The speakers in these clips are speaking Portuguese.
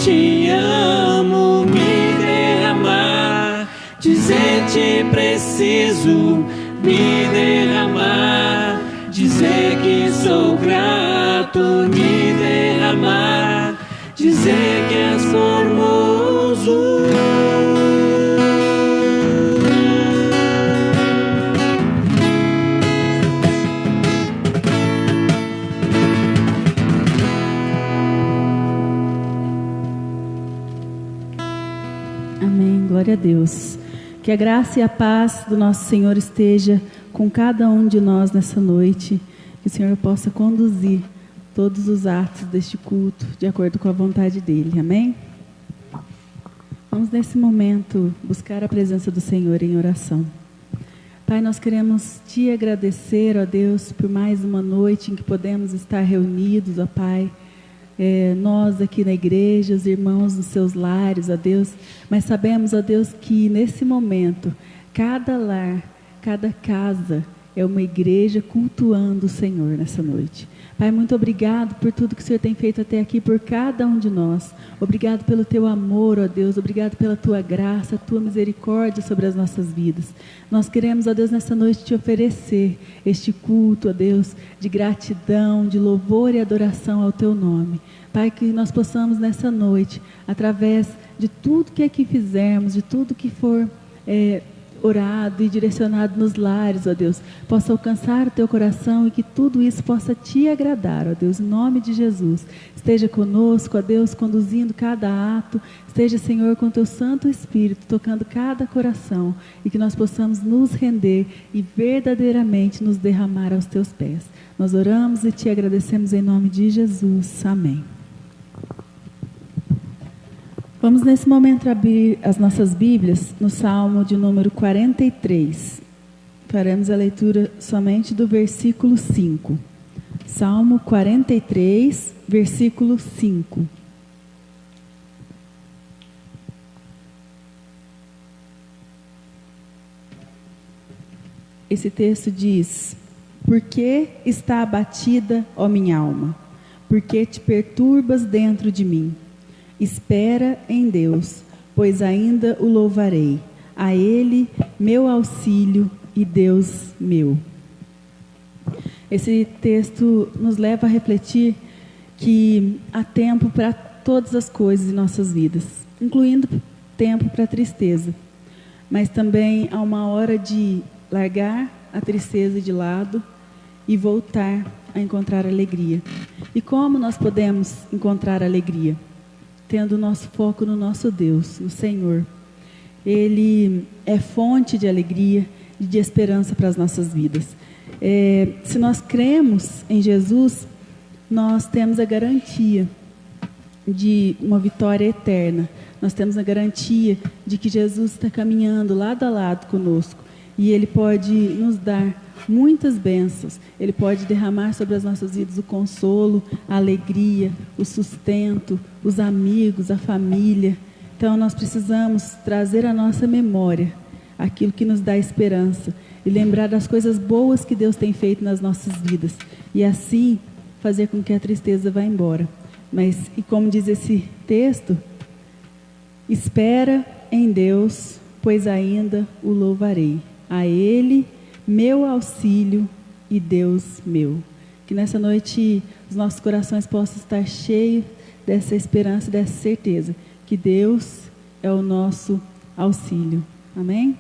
te amo, me derramar, dizer-te preciso, me derramar, dizer que sou grato, me derramar, dizer que és formoso. Amém, glória a Deus. Que a graça e a paz do nosso Senhor esteja com cada um de nós nessa noite. Que o Senhor possa conduzir todos os atos deste culto de acordo com a vontade dEle. Amém? Vamos nesse momento buscar a presença do Senhor em oração. Pai, nós queremos te agradecer, ó Deus, por mais uma noite em que podemos estar reunidos, ó Pai. Nós aqui na igreja, os irmãos nos seus lares, ó Deus, mas sabemos, ó Deus, que nesse momento, cada lar, cada casa é uma igreja cultuando o Senhor nessa noite. Pai, muito obrigado por tudo que o Senhor tem feito até aqui por cada um de nós. Obrigado pelo teu amor, ó Deus, obrigado pela tua graça, a tua misericórdia sobre as nossas vidas. Nós queremos, ó Deus, nessa noite te oferecer este culto, ó Deus, de gratidão, de louvor e adoração ao teu nome. Pai, que nós possamos nessa noite, através de tudo que aqui fizermos, de tudo que for orado e direcionado nos lares, ó Deus, possa alcançar o teu coração e que tudo isso possa te agradar, ó Deus, em nome de Jesus. Esteja conosco, ó Deus, conduzindo cada ato, esteja, Senhor, com teu Santo Espírito, tocando cada coração e que nós possamos nos render e verdadeiramente nos derramar aos teus pés. Nós oramos e te agradecemos em nome de Jesus. Amém. Vamos nesse momento abrir as nossas Bíblias no Salmo de número 43. Faremos a leitura somente do versículo 5. Salmo 43, versículo 5. Esse texto diz: Por que está abatida, ó minha alma? Por que te perturbas dentro de mim? Espera em Deus, pois ainda o louvarei. A Ele, meu auxílio e Deus meu. Esse texto nos leva a refletir que há tempo para todas as coisas em nossas vidas, incluindo tempo para a tristeza. Mas também há uma hora de largar a tristeza de lado e voltar a encontrar alegria. E como nós podemos encontrar alegria? Tendo o nosso foco no nosso Deus, no Senhor. Ele é fonte de alegria e de esperança para as nossas vidas. Se nós cremos em Jesus, nós temos a garantia de uma vitória eterna. Nós temos a garantia de que Jesus está caminhando lado a lado conosco. E Ele pode nos dar muitas bênçãos. Ele pode derramar sobre as nossas vidas o consolo, a alegria, o sustento, os amigos, a família. Então nós precisamos trazer à nossa memória aquilo que nos dá esperança e lembrar das coisas boas que Deus tem feito nas nossas vidas. E assim fazer com que a tristeza vá embora. E como diz esse texto, espera em Deus, pois ainda o louvarei. A Ele, meu auxílio e Deus meu. Que nessa noite os nossos corações possam estar cheios dessa esperança e dessa certeza que Deus é o nosso auxílio. Amém?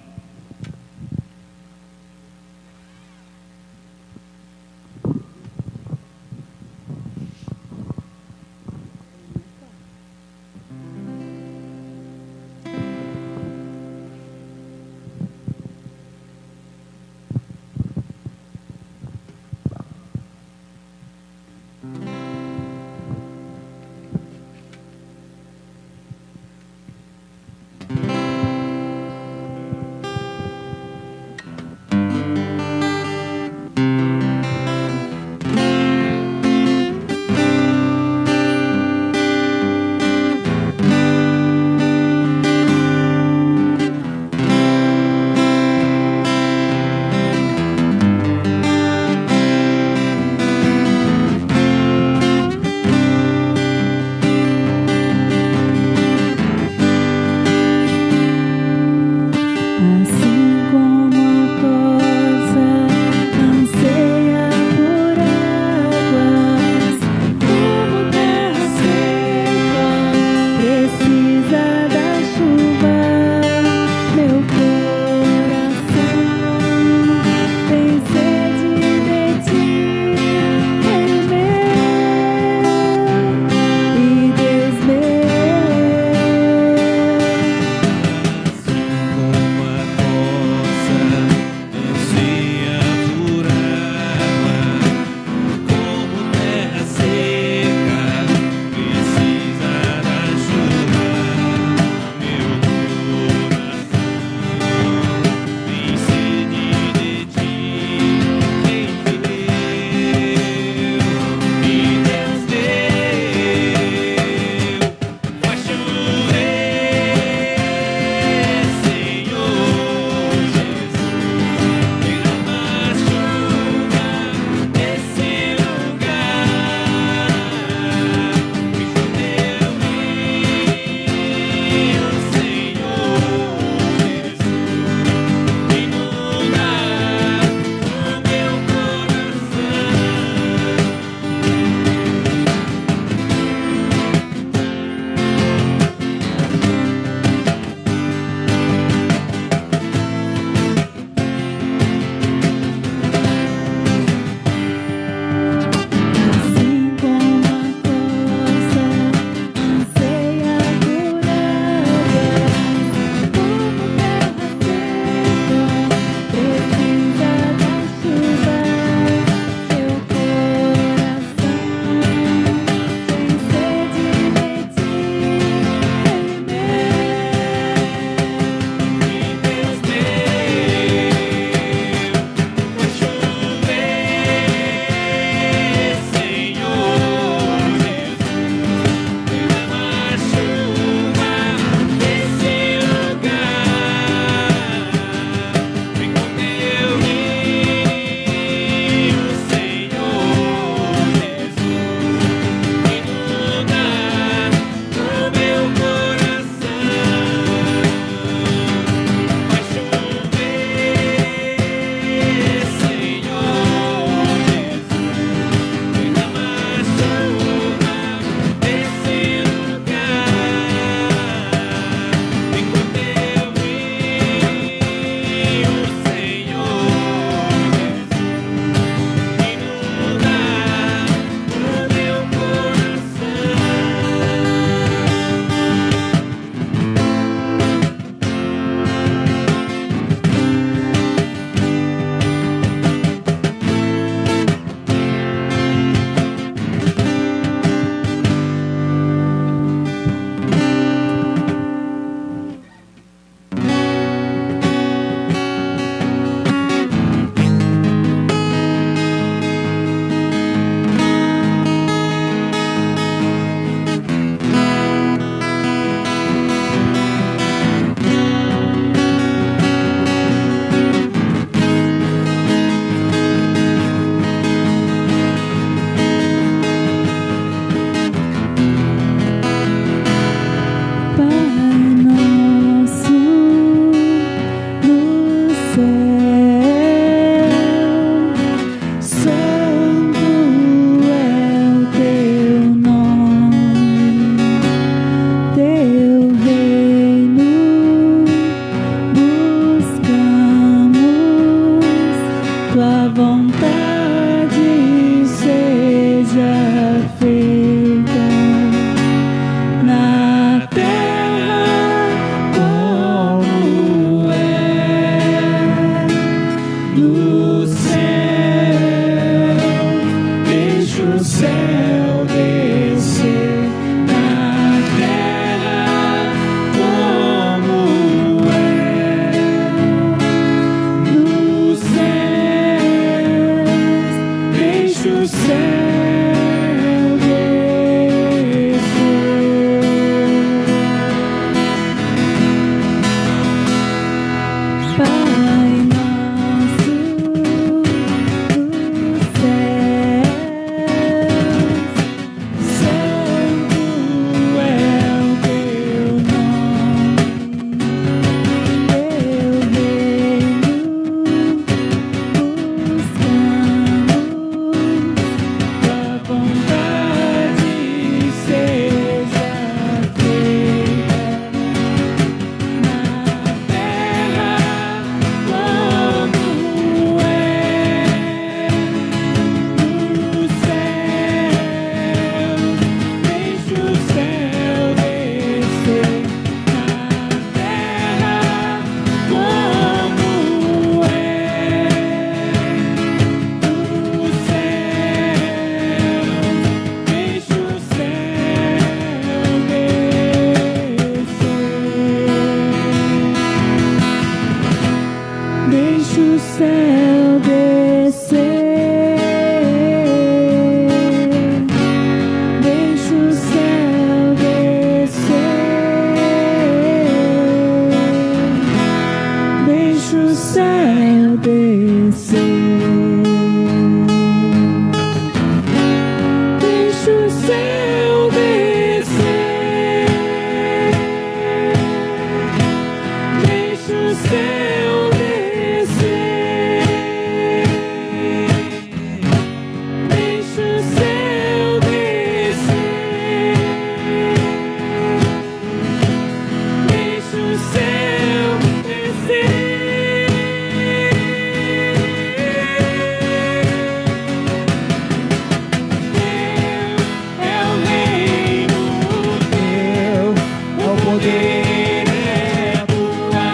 poder é tua,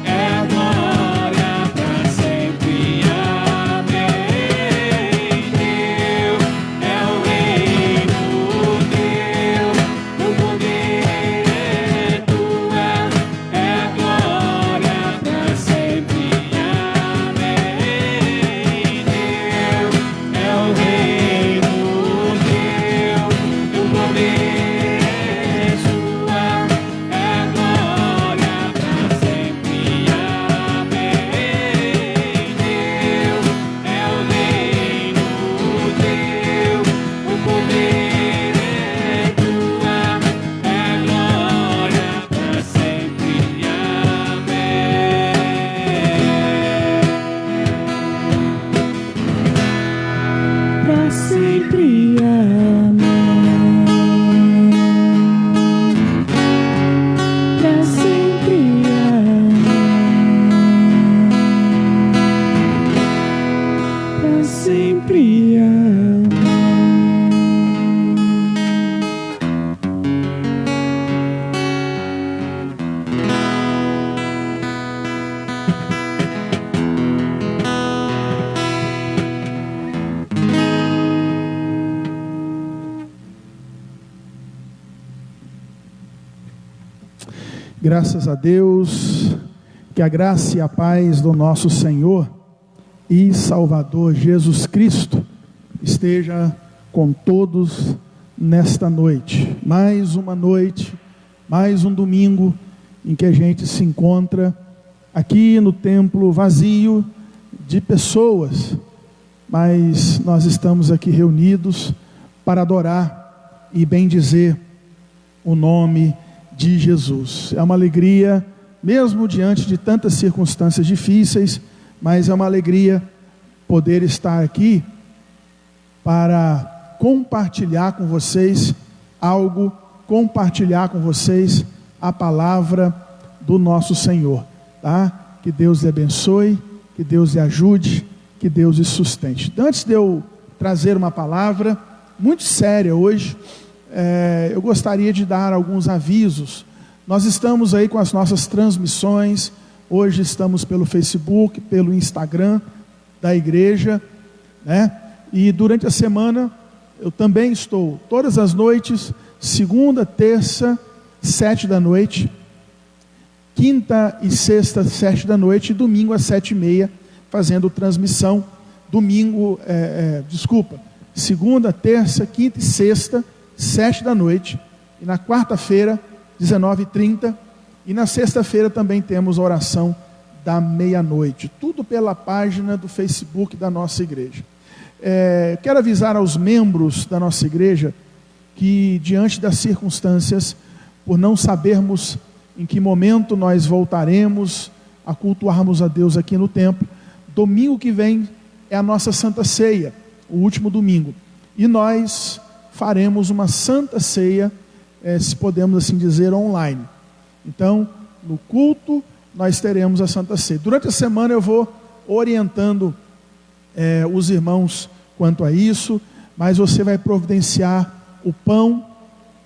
é a glória para sempre. Amém. Teu é o reino, teu o poder é tua, é a glória para sempre. Amém. Teu é o reino, teu o poder. Graças a Deus, que a graça e a paz do nosso Senhor e Salvador Jesus Cristo esteja com todos nesta noite. Mais uma noite, mais um domingo em que a gente se encontra aqui no templo vazio de pessoas, mas nós estamos aqui reunidos para adorar e bendizer o nome de Jesus. É uma alegria, mesmo diante de tantas circunstâncias difíceis, mas é uma alegria poder estar aqui para compartilhar com vocês algo, compartilhar com vocês a palavra do nosso Senhor, tá? Que Deus lhe abençoe, que Deus lhe ajude, que Deus lhe sustente. Antes de eu trazer uma palavra muito séria hoje, eu gostaria de dar alguns avisos. Nós estamos aí com as nossas transmissões. Hoje estamos pelo Facebook, pelo Instagram da igreja, né? E durante a semana eu também estou todas as noites, segunda, terça, 7 da noite, quinta e sexta, 7 da noite, e domingo às 7h30, fazendo transmissão. Segunda, terça, quinta e sexta, 7 da noite, e na quarta-feira, 19h30, e na sexta-feira também temos a oração da meia-noite, tudo pela página do Facebook da nossa igreja. Quero avisar aos membros da nossa igreja que, diante das circunstâncias, por não sabermos em que momento nós voltaremos a cultuarmos a Deus aqui no templo, domingo que vem é a nossa Santa Ceia, o último domingo, e nós faremos uma Santa Ceia, se podemos assim dizer, online. Então, no culto, nós teremos a Santa Ceia. Durante a semana eu vou orientando os irmãos quanto a isso, mas você vai providenciar o pão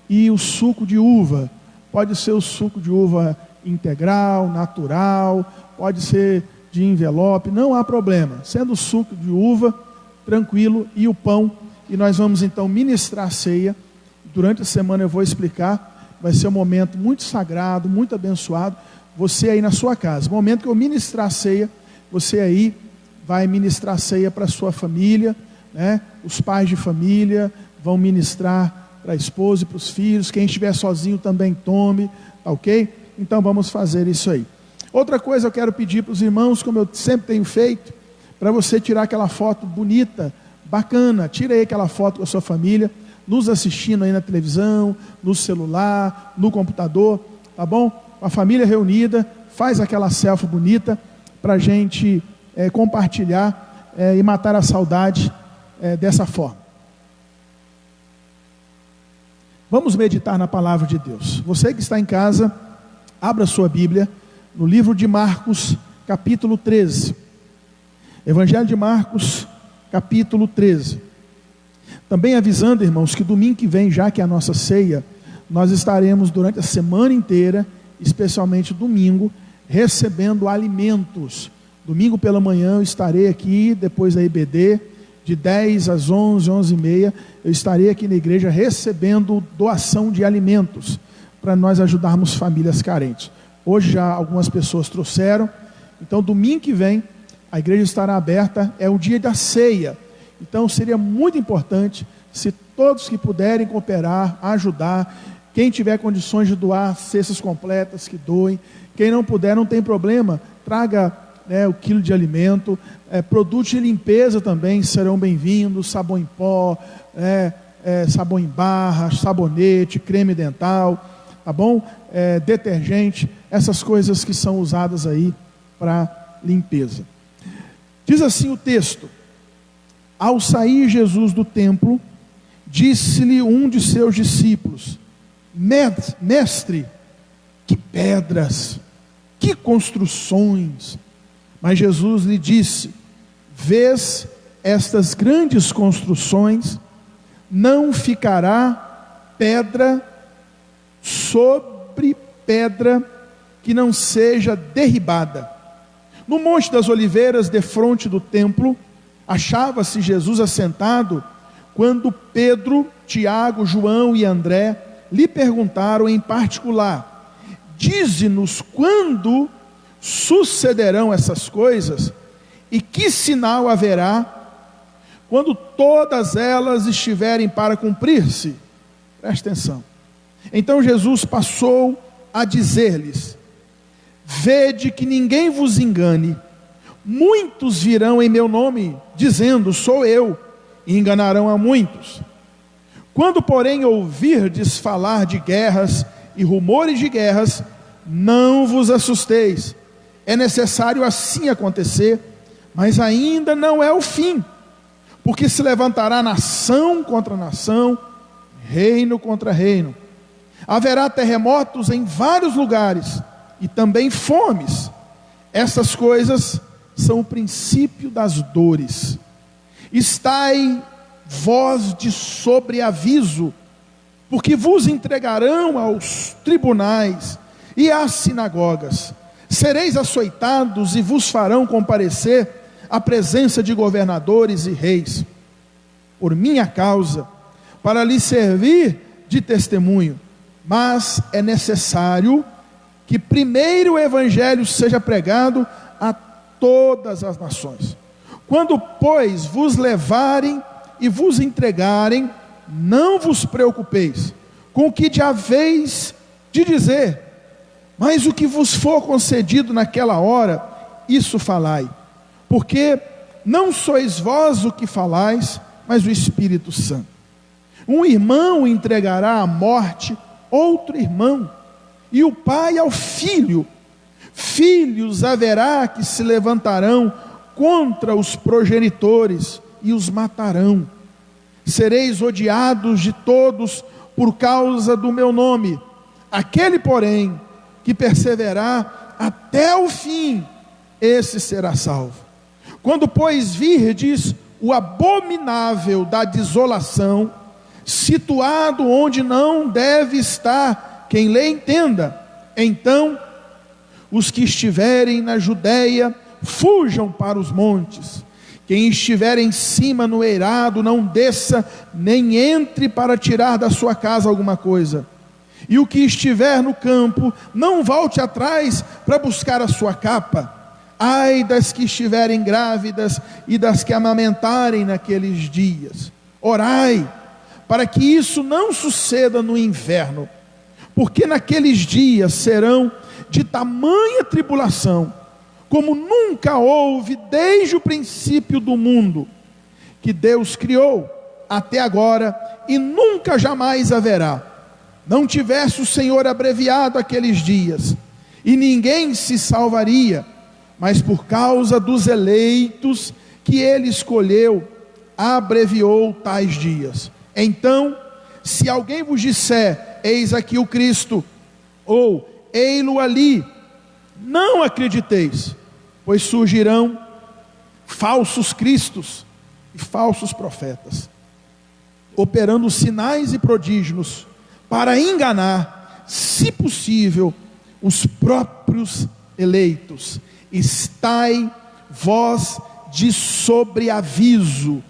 e o suco de uva. Pode ser o suco de uva integral, natural, pode ser de envelope, não há problema. Sendo o suco de uva, tranquilo, e o pão. E nós vamos então ministrar a ceia. Durante a semana eu vou explicar. Vai ser um momento muito sagrado, muito abençoado. Você aí na sua casa, no momento que eu ministrar a ceia, você aí vai ministrar a ceia para a sua família, né? Os pais de família vão ministrar para a esposa e para os filhos. Quem estiver sozinho também tome, tá ok? Então vamos fazer isso aí. Outra coisa eu quero pedir para os irmãos, como eu sempre tenho feito, para você tirar aquela foto bonita, bacana. Tira aí aquela foto com a sua família, nos assistindo aí na televisão, no celular, no computador, tá bom? Com a família reunida, faz aquela selfie bonita para a gente compartilhar e matar a saudade dessa forma. Vamos meditar na palavra de Deus. Você que está em casa, abra sua Bíblia no livro de Marcos, capítulo 13. Evangelho de Marcos, capítulo 13. Também avisando, irmãos, que domingo que vem, já que é a nossa ceia, nós estaremos durante a semana inteira, especialmente domingo, recebendo alimentos. Domingo pela manhã eu estarei aqui, depois da IBD, de 10 às 11, 11h30, eu estarei aqui na igreja recebendo doação de alimentos, para nós ajudarmos famílias carentes. Hoje já algumas pessoas trouxeram, então domingo que vem, a igreja estará aberta, é o dia da ceia. Então seria muito importante, se todos que puderem cooperar, ajudar, quem tiver condições de doar cestas completas, que doem. Quem não puder, não tem problema, traga o quilo de alimento, produtos de limpeza também serão bem-vindos, sabão em pó, sabão em barra, sabonete, creme dental, tá bom? Detergente, essas coisas que são usadas aí para limpeza. Diz assim o texto: ao sair Jesus do templo, disse-lhe um de seus discípulos: Mestre, que pedras, que construções. Mas Jesus lhe disse: vês estas grandes construções? Não ficará pedra sobre pedra que não seja derribada. No Monte das Oliveiras, defronte do templo, achava-se Jesus assentado, quando Pedro, Tiago, João e André lhe perguntaram em particular: dize-nos quando sucederão essas coisas, e que sinal haverá quando todas elas estiverem para cumprir-se? Presta atenção. Então Jesus passou a dizer-lhes: vede que ninguém vos engane. Muitos virão em meu nome, dizendo: sou eu, e enganarão a muitos. Quando, porém, ouvirdes falar de guerras e rumores de guerras, não vos assusteis. É necessário assim acontecer, mas ainda não é o fim, porque se levantará nação contra nação, reino contra reino. Haverá terremotos em vários lugares, e também fomes. Essas coisas são o princípio das dores. Estai vós de sobreaviso, porque vos entregarão aos tribunais e às sinagogas. Sereis açoitados e vos farão comparecer à presença de governadores e reis, por minha causa, para lhes servir de testemunho. Mas é necessário que primeiro o evangelho seja pregado a todas as nações. Quando, pois, vos levarem e vos entregarem, não vos preocupeis com o que haveis de dizer, mas o que vos for concedido naquela hora, isso falai, porque não sois vós o que falais, mas o Espírito Santo. Um irmão entregará à morte outro irmão, e o pai ao filho. Filhos haverá que se levantarão contra os progenitores e os matarão. Sereis odiados de todos por causa do meu nome. Aquele, porém, que perseverar até o fim, esse será salvo. Quando, pois, virdes o abominável da desolação, situado onde não deve estar, quem lê entenda, então os que estiverem na Judéia fujam para os montes. Quem estiver em cima no eirado não desça, nem entre para tirar da sua casa alguma coisa. E o que estiver no campo não volte atrás para buscar a sua capa. Ai das que estiverem grávidas e das que amamentarem naqueles dias. Orai para que isso não suceda no inverno, porque naqueles dias serão de tamanha tribulação, como nunca houve desde o princípio do mundo, que Deus criou até agora, e nunca jamais haverá. Não tivesse o Senhor abreviado aqueles dias, e ninguém se salvaria, mas por causa dos eleitos que Ele escolheu, abreviou tais dias. Então, se alguém vos disser, eis aqui o Cristo, ou ei-lo ali, não acrediteis, pois surgirão falsos cristos e falsos profetas, operando sinais e prodígios para enganar, se possível, os próprios eleitos. Estai vós de sobreaviso,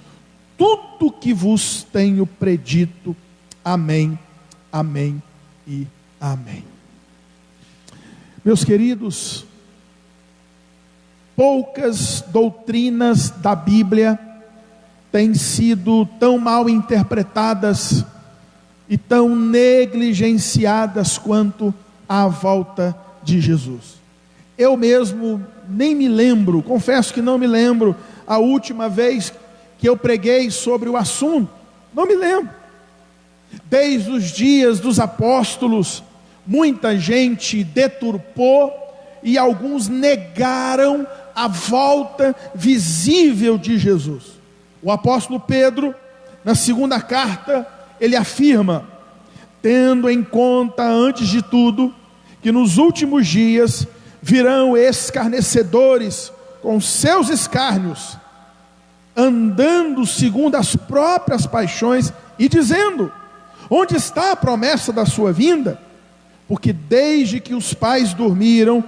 tudo que vos tenho predito. Amém, amém e amém. Meus queridos, poucas doutrinas da Bíblia têm sido tão mal interpretadas e tão negligenciadas quanto a volta de Jesus. Eu mesmo nem me lembro, confesso que não me lembro a última vez que eu preguei sobre o assunto, não me lembro. Desde os dias dos apóstolos, muita gente deturpou e alguns negaram a volta visível de Jesus. O apóstolo Pedro, na segunda carta, ele afirma: tendo em conta, antes de tudo, que nos últimos dias virão escarnecedores com seus escárnios, andando segundo as próprias paixões, e dizendo: onde está a promessa da sua vinda? Porque desde que os pais dormiram,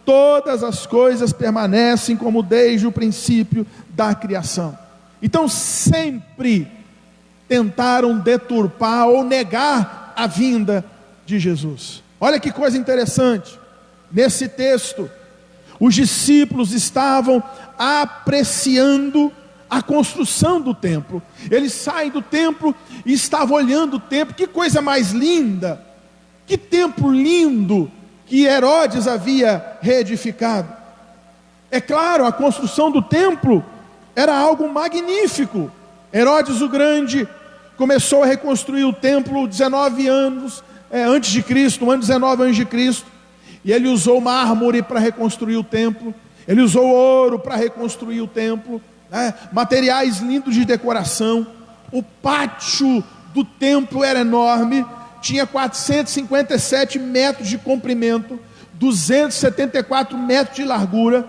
todas as coisas permanecem como desde o princípio da criação. Então sempre tentaram deturpar ou negar a vinda de Jesus. Olha que coisa interessante, nesse texto, os discípulos estavam apreciando a construção do templo. Eles saem do templo e estavam olhando o templo. Que coisa mais linda, que templo lindo que Herodes havia reedificado. É claro, a construção do templo era algo magnífico. Herodes o Grande começou a reconstruir o templo 19 anos antes de Cristo, no ano 19 antes de Cristo, e ele usou mármore para reconstruir o templo, ele usou ouro para reconstruir o templo, materiais lindos de decoração. O pátio do templo era enorme, tinha 457 metros de comprimento, 274 metros de largura.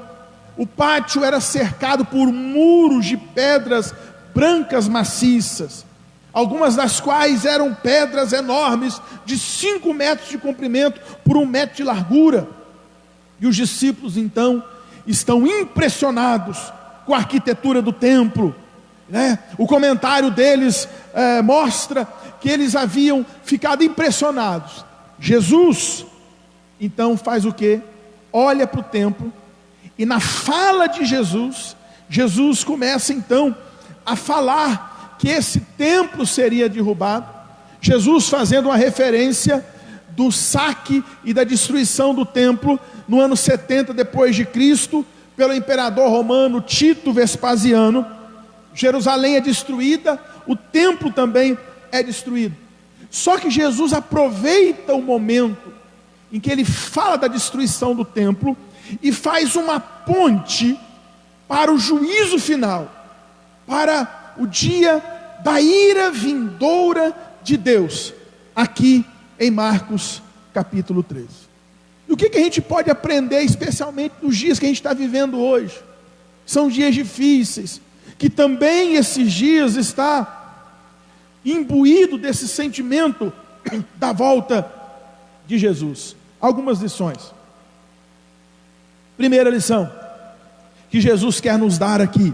O pátio era cercado por muros de pedras brancas maciças, algumas das quais eram pedras enormes, de 5 metros de comprimento por 1 metro de largura. E os discípulos então estão impressionados com a arquitetura do templo, O comentário deles mostra que eles haviam ficado impressionados. Jesus então faz o quê? Olha para o templo, e na fala de Jesus, Jesus começa então a falar que esse templo seria derrubado. Jesus fazendo uma referência do saque e da destruição do templo no ano 70 depois de Cristo, pelo imperador romano Tito Vespasiano. Jerusalém é destruída, o templo também é destruído. Só que Jesus aproveita o momento em que ele fala da destruição do templo e faz uma ponte para o juízo final, para o dia da ira vindoura de Deus, aqui em Marcos capítulo 13. E o que a gente pode aprender, especialmente nos dias que a gente está vivendo hoje? São dias difíceis, que também esses dias está imbuído desse sentimento da volta de Jesus. Algumas lições. Primeira lição que Jesus quer nos dar aqui,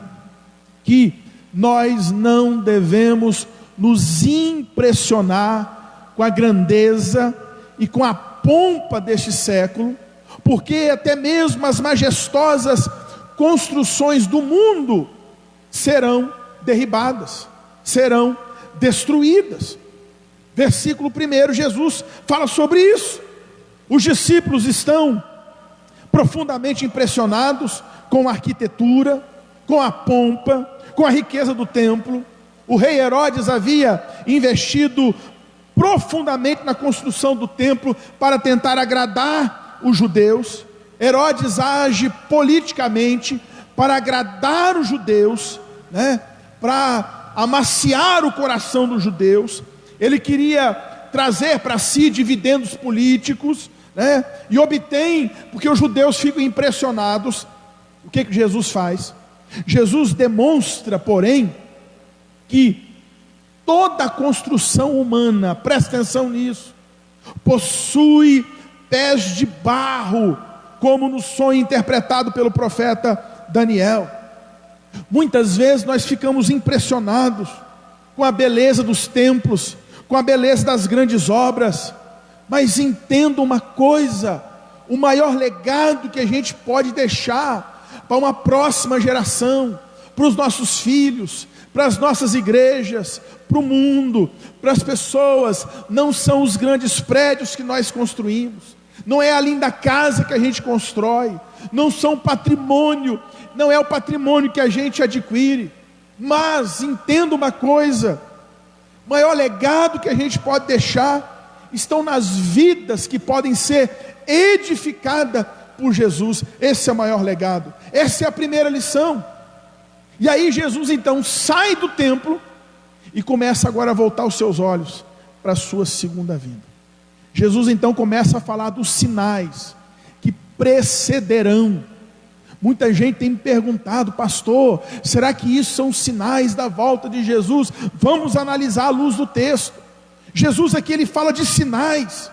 que nós não devemos nos impressionar com a grandeza e com a pompa deste século, porque até mesmo as majestosas construções do mundo serão derribadas, serão destruídas. Versículo 1, Jesus fala sobre isso. Os discípulos estão profundamente impressionados com a arquitetura, com a pompa, com a riqueza do templo. O rei Herodes havia investido profundamente na construção do templo para tentar agradar os judeus. Herodes age politicamente para agradar os judeus, para amaciar o coração dos judeus. Ele queria trazer para si dividendos políticos, e obtém, porque os judeus ficam impressionados. O que Jesus faz? Jesus demonstra, porém, que toda a construção humana, presta atenção nisso, possui pés de barro, como no sonho interpretado pelo profeta Daniel. Muitas vezes nós ficamos impressionados com a beleza dos templos, com a beleza das grandes obras, mas entenda uma coisa: o maior legado que a gente pode deixar para uma próxima geração, para os nossos filhos, para as nossas igrejas, para o mundo, para as pessoas, não são os grandes prédios que nós construímos, não é a linda casa que a gente constrói, não são patrimônio, não é o patrimônio que a gente adquire, mas entenda uma coisa: o maior legado que a gente pode deixar estão nas vidas que podem ser edificadas por Jesus. Esse é o maior legado, essa é a primeira lição. E aí Jesus então sai do templo e começa agora a voltar os seus olhos para a sua segunda vinda. Jesus então começa a falar dos sinais que precederão. Muita gente tem me perguntado: pastor, será que isso são sinais da volta de Jesus? Vamos analisar à luz do texto. Jesus aqui ele fala de sinais,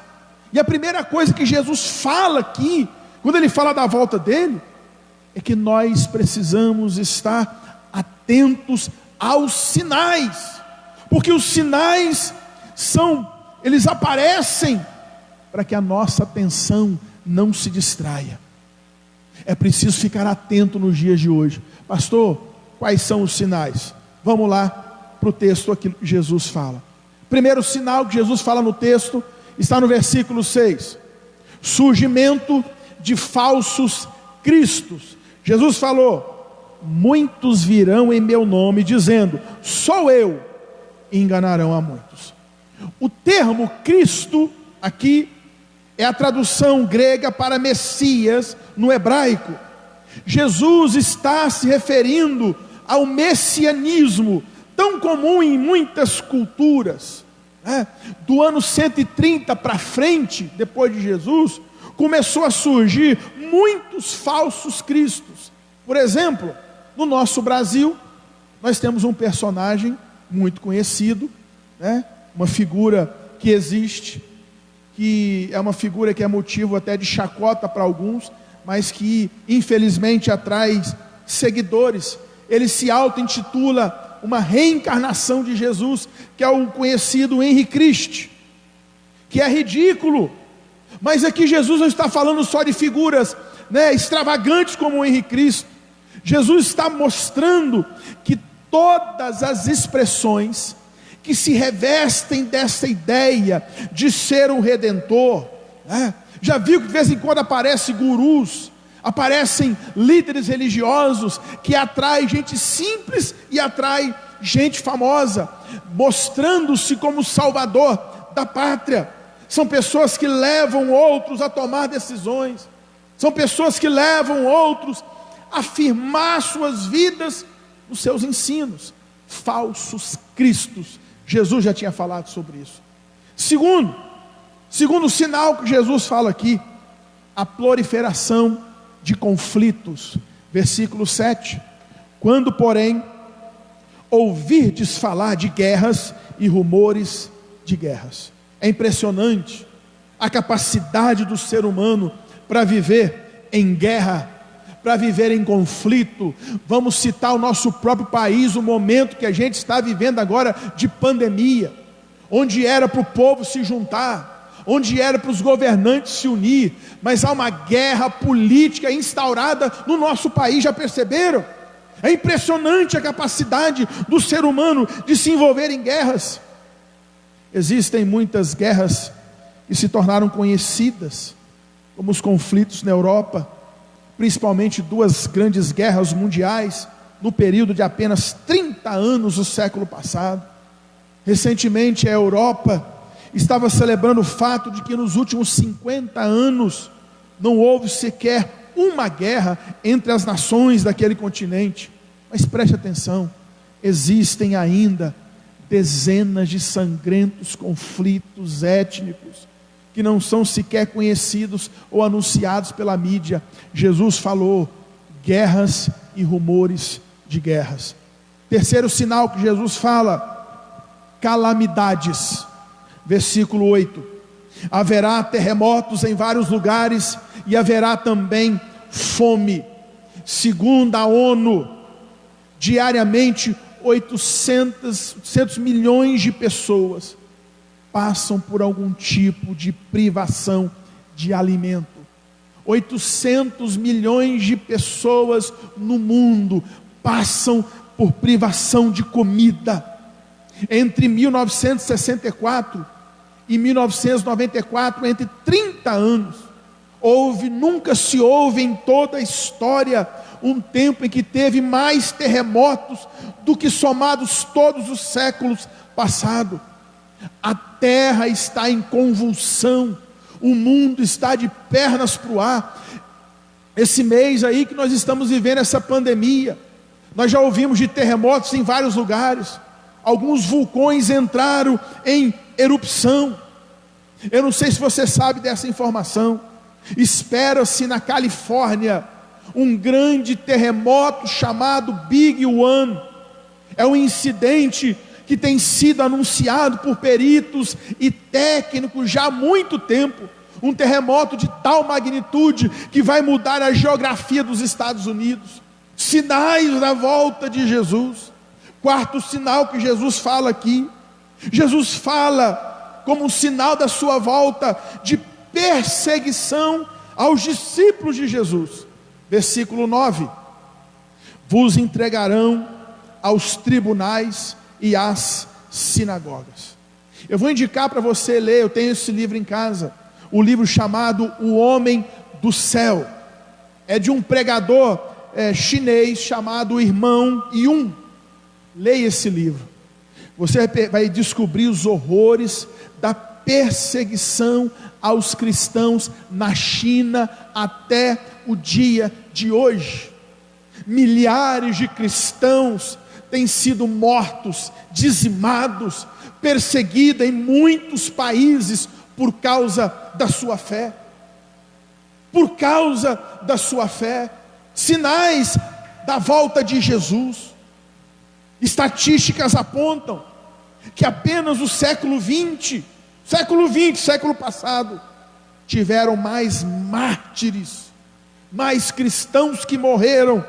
e a primeira coisa que Jesus fala aqui, quando ele fala da volta dele, é que nós precisamos estar atentos aos sinais, porque os sinais eles aparecem para que a nossa atenção não se distraia. É preciso ficar atento nos dias de hoje. Pastor, quais são os sinais? Vamos lá para o texto aqui que Jesus fala. Primeiro sinal que Jesus fala no texto está no versículo 6. Surgimento de falsos cristos. Jesus falou: muitos virão em meu nome dizendo, sou eu, e enganarão a muitos. O termo Cristo aqui é a tradução grega para Messias no hebraico. Jesus está se referindo ao messianismo, tão comum em muitas culturas, né? Do ano 130 para frente, depois de Jesus, começou a surgir muitos falsos cristos. Por exemplo, no nosso Brasil, nós temos um personagem muito conhecido, né? Uma figura que existe, que é uma figura que é motivo até de chacota para alguns, mas que infelizmente atrai seguidores. Ele se auto-intitula uma reencarnação de Jesus, que é o conhecido Henri Cristo, que é ridículo, mas aqui Jesus não está falando só de figuras, né, extravagantes como o Henri Cristo. Jesus está mostrando que todas as expressões que se revestem dessa ideia de ser um redentor, né? Já viu que de vez em quando aparecem gurus, aparecem líderes religiosos que atraem gente simples e atraem gente famosa, mostrando-se como salvador da pátria. São pessoas que levam outros a tomar decisões, são pessoas que levam outros a firmar suas vidas nos seus ensinos. Falsos cristos. Jesus já tinha falado sobre isso. Segundo sinal que Jesus fala aqui, a proliferação de conflitos. Versículo 7. Quando, porém, ouvirdes falar de guerras e rumores de guerras. É impressionante a capacidade do ser humano para viver em guerra, para viver em conflito. Vamos citar o nosso próprio país, o momento que a gente está vivendo agora de pandemia, onde era para o povo se juntar, onde era para os governantes se unir, mas há uma guerra política instaurada no nosso país, já perceberam? É impressionante a capacidade do ser humano de se envolver em guerras. Existem muitas guerras que se tornaram conhecidas, como os conflitos na Europa, principalmente duas grandes guerras mundiais, no período de apenas 30 anos do século passado. Recentemente a Europa estava celebrando o fato de que nos últimos 50 anos não houve sequer uma guerra entre as nações daquele continente. Mas preste atenção, existem ainda dezenas de sangrentos conflitos étnicos que não são sequer conhecidos ou anunciados pela mídia. Jesus falou guerras e rumores de guerras. Terceiro sinal que Jesus fala calamidades. Versículo 8: haverá terremotos em vários lugares e haverá também fome. Segundo a ONU, diariamente 800 milhões de pessoas passam por algum tipo de privação de alimento. 800 milhões de pessoas no mundo passam por privação de comida. Entre 1964 e 1994, entre 30 anos, nunca se houve em toda a história um tempo em que teve mais terremotos do que somados todos os séculos passados. A terra está em convulsão, o mundo está de pernas para o ar. Esse mês aí que nós estamos vivendo essa pandemia, nós já ouvimos de terremotos em vários lugares. Alguns vulcões entraram em erupção. Eu não sei se você sabe dessa informação. Espera-se na Califórnia um grande terremoto chamado Big One. É um incidente que tem sido anunciado por peritos e técnicos já há muito tempo. Um terremoto de tal magnitude que vai mudar a geografia dos Estados Unidos. Sinais da volta de Jesus. Quarto sinal que Jesus fala aqui. Jesus fala como um sinal da sua volta de perseguição aos discípulos de Jesus. Versículo 9: vos entregarão aos tribunais e às sinagogas. Eu vou indicar para você ler, eu tenho esse livro em casa, o livro chamado O Homem do Céu. É de um pregador chinês chamado Irmão Yun. Leia esse livro. Você vai descobrir os horrores da perseguição aos cristãos na China até o dia de hoje. Milhares de cristãos têm sido mortos, dizimados, perseguidos em muitos países por causa da sua fé. Por causa da sua fé. Sinais da volta de Jesus. Estatísticas apontam que apenas o século passado, tiveram mais mártires, mais cristãos que morreram,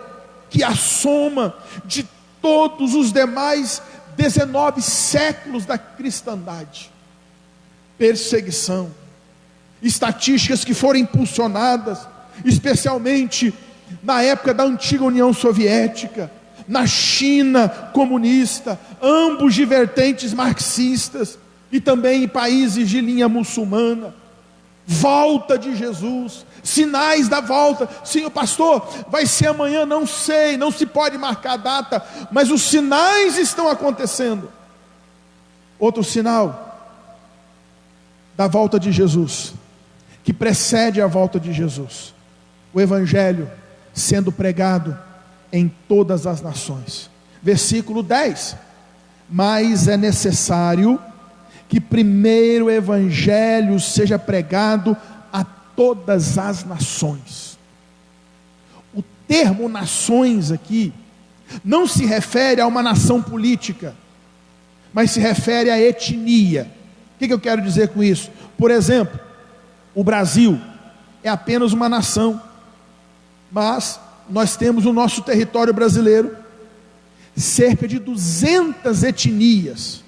que a soma de todos os demais 19 séculos da cristandade. Perseguição, estatísticas que foram impulsionadas, especialmente na época da antiga União Soviética, na China comunista, ambos de vertentes marxistas, e também em países de linha muçulmana. Volta de Jesus, sinais da volta. Senhor pastor, vai ser amanhã? Não sei, não se pode marcar a data, mas os sinais estão acontecendo. Outro sinal da volta de Jesus, que precede a volta de Jesus: o Evangelho sendo pregado em todas as nações. Versículo 10: mas é necessário que primeiro o Evangelho seja pregado a todas as nações. O termo nações aqui não se refere a uma nação política, mas se refere à etnia. O que eu quero dizer com isso? Por exemplo, o Brasil é apenas uma nação, mas nós temos no nosso território brasileiro cerca de 200 etnias,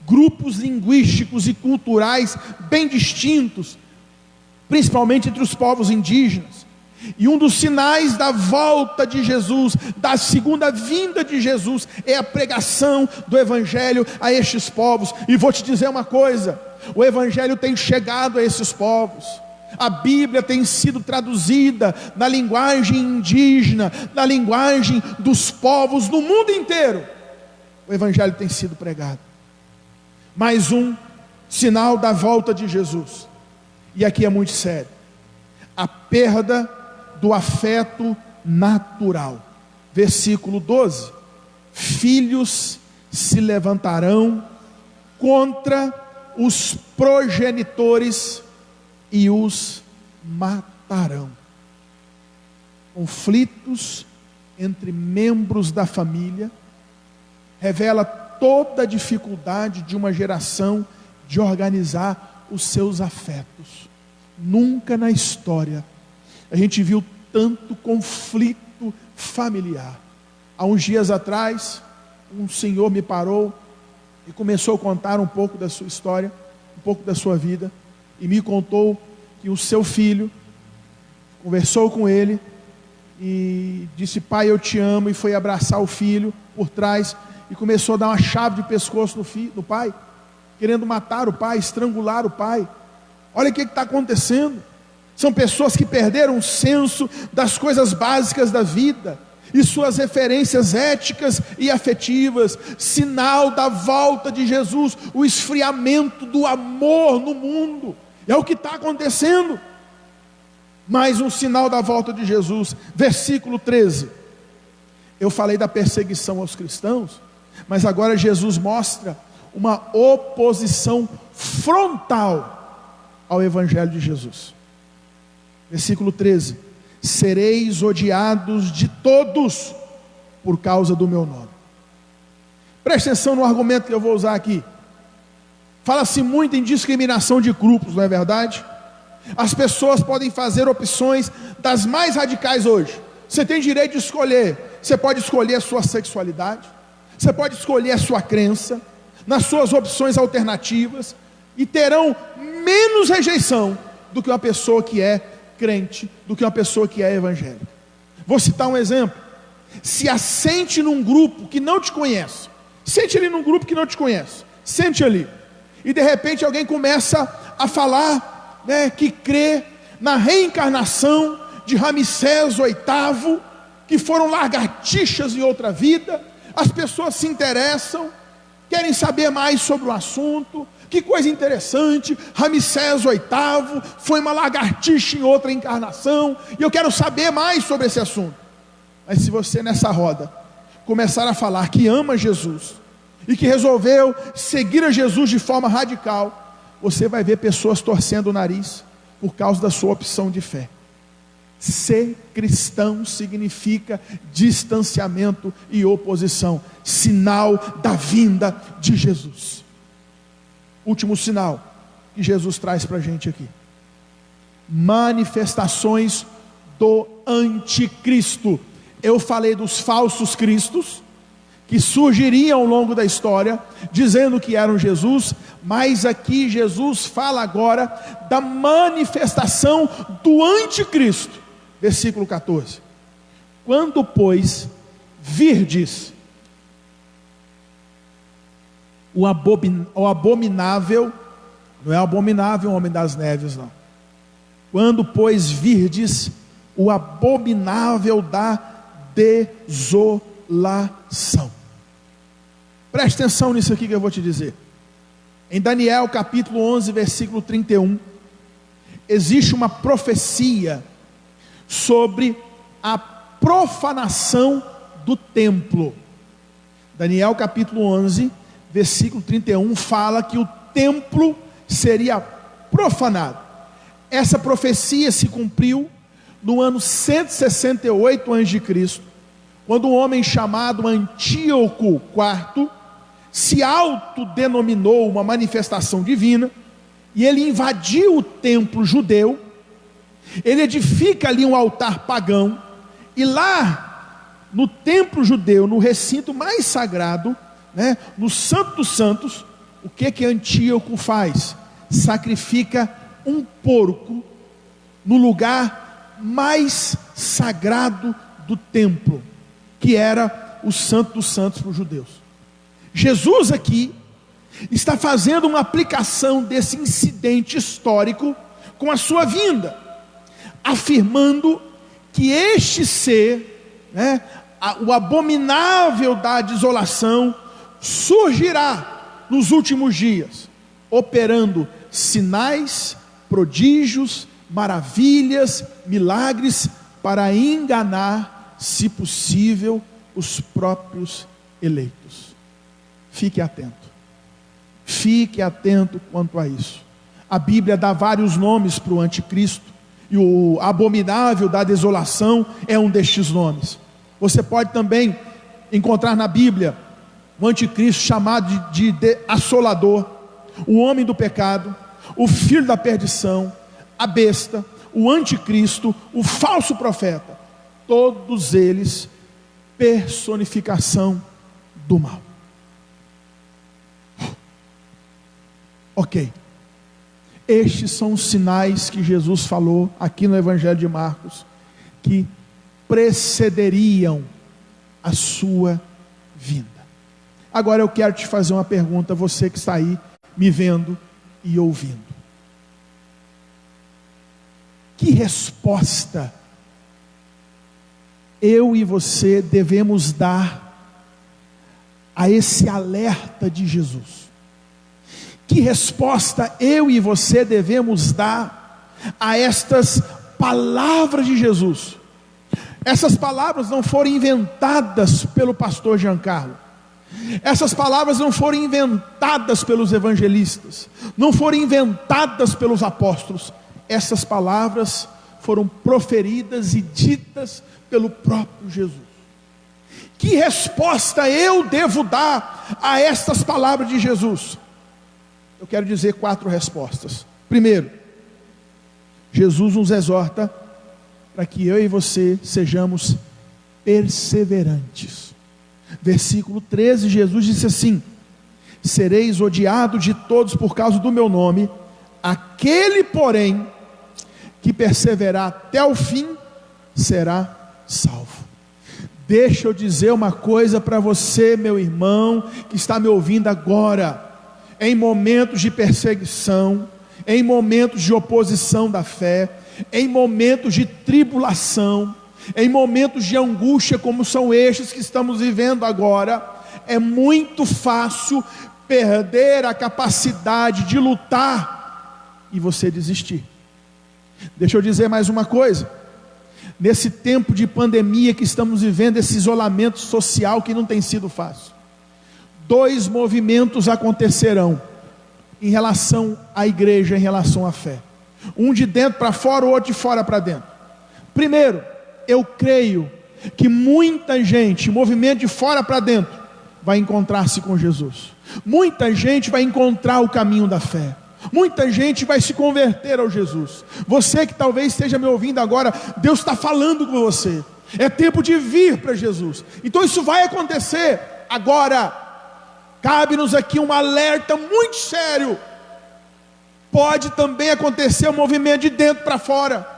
grupos linguísticos e culturais bem distintos, principalmente entre os povos indígenas. E um dos sinais da volta de Jesus, da segunda vinda de Jesus, é a pregação do Evangelho a estes povos. E vou te dizer uma coisa: o Evangelho tem chegado a esses povos. A Bíblia tem sido traduzida na linguagem indígena, na linguagem dos povos no mundo inteiro. O Evangelho tem sido pregado. Mais um sinal da volta de Jesus, e aqui é muito sério: a perda do afeto natural. Versículo 12: filhos se levantarão contra os progenitores e os matarão. Conflitos entre membros da família revela toda a dificuldade de uma geração de organizar os seus afetos. Nunca na história a gente viu tanto conflito familiar. Há uns dias atrás, um senhor me parou e começou a contar um pouco da sua história, um pouco da sua vida, e me contou que o seu filho conversou com ele e disse: pai, eu te amo, e foi abraçar o filho por trás e começou a dar uma chave de pescoço no pai, querendo matar o pai, estrangular o pai. Olha o que está acontecendo. São pessoas que perderam o senso das coisas básicas da vida e suas referências éticas e afetivas, sinal da volta de Jesus, o esfriamento do amor no mundo, é o que está acontecendo. Mais um sinal da volta de Jesus, versículo 13. Eu falei da perseguição aos cristãos, mas agora Jesus mostra uma oposição frontal ao Evangelho de Jesus. Versículo 13: sereis odiados de todos por causa do meu nome. Preste atenção no argumento que eu vou usar aqui. Fala-se muito em discriminação de grupos, não é verdade? As pessoas podem fazer opções das mais radicais hoje. Você tem direito de escolher. Você pode escolher a sua sexualidade, você pode escolher a sua crença, nas suas opções alternativas, e terão menos rejeição do que uma pessoa que é crente, do que uma pessoa que é evangélica. Vou citar um exemplo. Se assente num grupo que não te conhece, sente ali num grupo que não te conhece, sente ali, e de repente alguém começa a falar, que crê na reencarnação de Ramsés VIII, que foram lagartixas em outra vida. As pessoas se interessam, querem saber mais sobre o assunto. Que coisa interessante, Ramsés VIII foi uma lagartixa em outra encarnação, e eu quero saber mais sobre esse assunto. Mas se você nessa roda começar a falar que ama Jesus, e que resolveu seguir a Jesus de forma radical, você vai ver pessoas torcendo o nariz, por causa da sua opção de fé. Ser cristão significa distanciamento e oposição, sinal da vinda de Jesus. Último sinal que Jesus traz para a gente aqui: manifestações do anticristo. Eu falei dos falsos cristos que surgiriam ao longo da história, dizendo que eram Jesus, mas aqui Jesus fala agora da manifestação do anticristo. Versículo 14: quando, pois, virdes o abominável, não é abominável o homem das neves, não. Quando, pois, virdes o abominável da desolação. Preste atenção nisso aqui que eu vou te dizer. Em Daniel capítulo 11, versículo 31, existe uma profecia sobre a profanação do templo. Daniel capítulo 11, versículo 31, fala que o templo seria profanado. Essa profecia se cumpriu no ano 168 a.C., quando um homem chamado Antíoco IV se autodenominou uma manifestação divina, e ele invadiu o templo judeu. Ele edifica ali um altar pagão, e lá no templo judeu, no recinto mais sagrado, no Santo dos Santos, o que Antíoco faz? Sacrifica um porco no lugar mais sagrado do templo, que era o Santo dos Santos para os judeus. Jesus aqui está fazendo uma aplicação desse incidente histórico com a sua vinda, afirmando que este ser, o abominável da desolação, surgirá nos últimos dias, operando sinais, prodígios, maravilhas, milagres, para enganar, se possível, os próprios eleitos. Fique atento quanto a isso. A Bíblia dá vários nomes para o anticristo, e o abominável da desolação é um destes nomes. Você pode também encontrar na Bíblia o anticristo chamado de assolador, o homem do pecado, o filho da perdição, a besta, o anticristo, o falso profeta, todos eles personificação do mal. Ok, estes são os sinais que Jesus falou aqui no Evangelho de Marcos, que precederiam a sua vinda. Agora eu quero te fazer uma pergunta, você que está aí me vendo e ouvindo. Que resposta eu e você devemos dar a esse alerta de Jesus? Que resposta eu e você devemos dar a estas palavras de Jesus? Essas palavras não foram inventadas pelo pastor Giancarlo. Essas palavras não foram inventadas pelos evangelistas, não foram inventadas pelos apóstolos. Essas palavras foram proferidas e ditas pelo próprio Jesus. Que resposta eu devo dar a estas palavras de Jesus? Eu quero dizer 4 respostas. Primeiro, Jesus nos exorta para que eu e você sejamos perseverantes. Versículo 13, Jesus disse assim: sereis odiados de todos por causa do meu nome, aquele porém que perseverar até o fim será salvo. Deixa eu dizer uma coisa para você, meu irmão, que está me ouvindo agora. Em momentos de perseguição, em momentos de oposição da fé, em momentos de tribulação, em momentos de angústia como são estes que estamos vivendo agora, é muito fácil perder a capacidade de lutar e você desistir. Deixa eu dizer mais uma coisa. Nesse tempo de pandemia que estamos vivendo, esse isolamento social que não tem sido fácil, 2 movimentos acontecerão em relação à igreja, em relação à fé. Um de dentro para fora, o outro de fora para dentro. Primeiro, eu creio que muita gente, movimento de fora para dentro, vai encontrar-se com Jesus. Muita gente vai encontrar o caminho da fé. Muita gente vai se converter ao Jesus. Você que talvez esteja me ouvindo agora, Deus está falando com você. É tempo de vir para Jesus. Então isso vai acontecer. Agora, cabe-nos aqui um alerta muito sério. Pode também acontecer um movimento de dentro para fora.